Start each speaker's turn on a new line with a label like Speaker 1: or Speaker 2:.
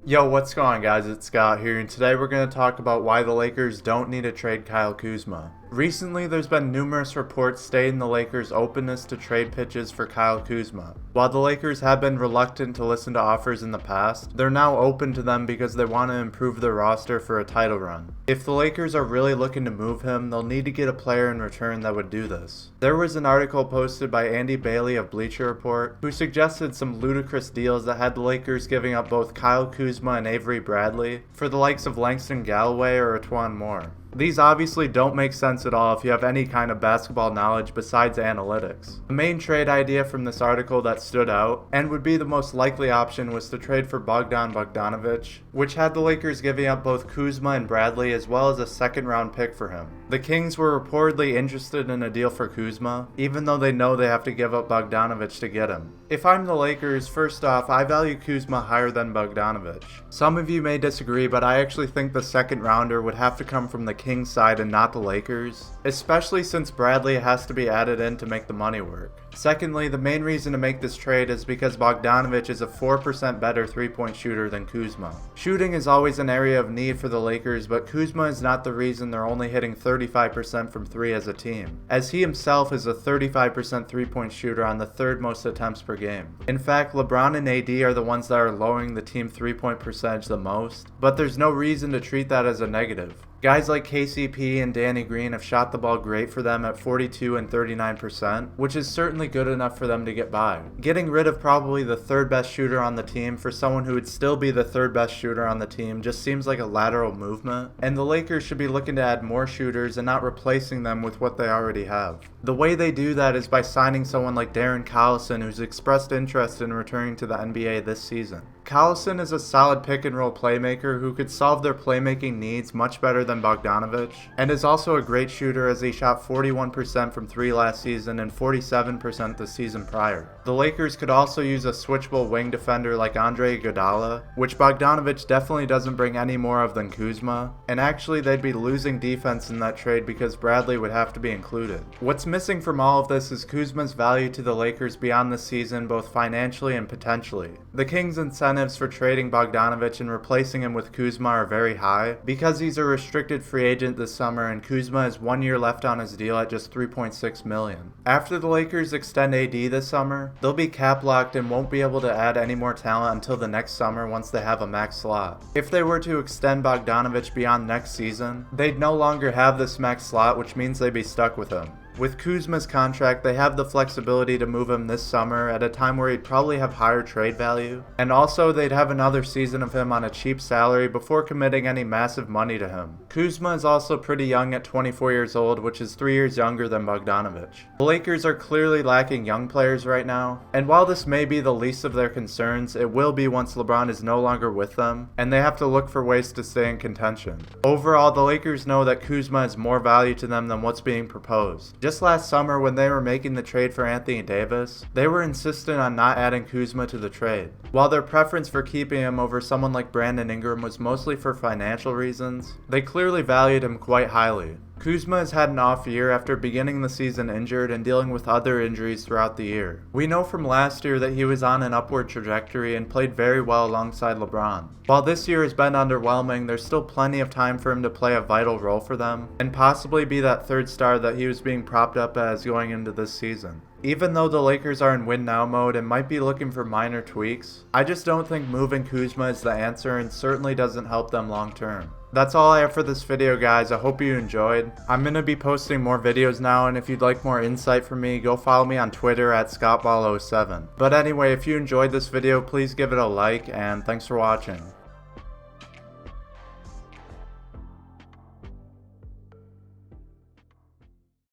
Speaker 1: Yo, what's going on, guys? It's Scott here, and today we're going to talk about why the Lakers don't need to trade Kyle Kuzma. Recently, there's been numerous reports stating the Lakers' openness to trade pitches for Kyle Kuzma. While the Lakers have been reluctant to listen to offers in the past, they're now open to them because they want to improve their roster for a title run. If the Lakers are really looking to move him, they'll need to get a player in return that would do this. There was an article posted by Andy Bailey of Bleacher Report, who suggested some ludicrous deals that had the Lakers giving up both Kyle Kuzma and Avery Bradley for the likes of Langston Galloway or Etwan Moore. These obviously don't make sense at all if you have any kind of basketball knowledge besides analytics. The main trade idea from this article that stood out, and would be the most likely option, was to trade for Bogdan Bogdanovic, which had the Lakers giving up both Kuzma and Bradley as well as a second-round pick for him. The Kings were reportedly interested in a deal for Kuzma, even though they know they have to give up Bogdanovic to get him. If I'm the Lakers, first off, I value Kuzma higher than Bogdanovic. Some of you may disagree, but I actually think the second rounder would have to come from the Kings side and not the Lakers, especially since Bradley has to be added in to make the money work. Secondly, the main reason to make this trade is because Bogdanovic is a 4% better three-point shooter than Kuzma. Shooting is always an area of need for the Lakers, but Kuzma is not the reason they're only hitting 35% from three as a team, as he himself is a 35% three-point shooter on the third most attempts per game. In fact, LeBron and AD are the ones that are lowering the team three-point percentage the most, but there's no reason to treat that as a negative. Guys like KCP and Danny Green have shot the ball great for them at 42 and 39%, which is certainly good enough for them to get by. Getting rid of probably the third best shooter on the team for someone who would still be the third best shooter on the team just seems like a lateral movement, and the Lakers should be looking to add more shooters and not replacing them with what they already have. The way they do that is by signing someone like Darren Collison, who's expressed interest in returning to the NBA this season. Collison is a solid pick-and-roll playmaker who could solve their playmaking needs much better than Bogdanovic, and is also a great shooter as he shot 41% from three last season and 47% the season prior. The Lakers could also use a switchable wing defender like Andre Iguodala, which Bogdanovic definitely doesn't bring any more of than Kuzma, and actually they'd be losing defense in that trade because Bradley would have to be included. What's missing from all of this is Kuzma's value to the Lakers beyond this season, both financially and potentially. The Kings' incentives for trading Bogdanovic and replacing him with Kuzma are very high because he's a restricted free agent this summer and Kuzma has 1 year left on his deal at just $3.6 million. After the Lakers extend AD this summer, they'll be cap locked and won't be able to add any more talent until the next summer once they have a max slot. If they were to extend Bogdanovic beyond next season, they'd no longer have this max slot, which means they'd be stuck with him. With Kuzma's contract, they have the flexibility to move him this summer at a time where he'd probably have higher trade value, and also they'd have another season of him on a cheap salary before committing any massive money to him. Kuzma is also pretty young at 24 years old, which is 3 years younger than Bogdanovic. The Lakers are clearly lacking young players right now, and while this may be the least of their concerns, it will be once LeBron is no longer with them, and they have to look for ways to stay in contention. Overall, the Lakers know that Kuzma has more value to them than what's being proposed. Just last summer, when they were making the trade for Anthony Davis, they were insistent on not adding Kuzma to the trade. While their preference for keeping him over someone like Brandon Ingram was mostly for financial reasons, they clearly valued him quite highly. Kuzma has had an off year after beginning the season injured and dealing with other injuries throughout the year. We know from last year that he was on an upward trajectory and played very well alongside LeBron. While this year has been underwhelming, there's still plenty of time for him to play a vital role for them, and possibly be that third star that he was being propped up as going into this season. Even though the Lakers are in win-now mode and might be looking for minor tweaks, I just don't think moving Kuzma is the answer and certainly doesn't help them long-term. That's all I have for this video, guys. I hope you enjoyed. I'm going to be posting more videos now, and if you'd like more insight from me, go follow me on Twitter at ScottBall07. But anyway, if you enjoyed this video, please give it a like, and thanks for watching.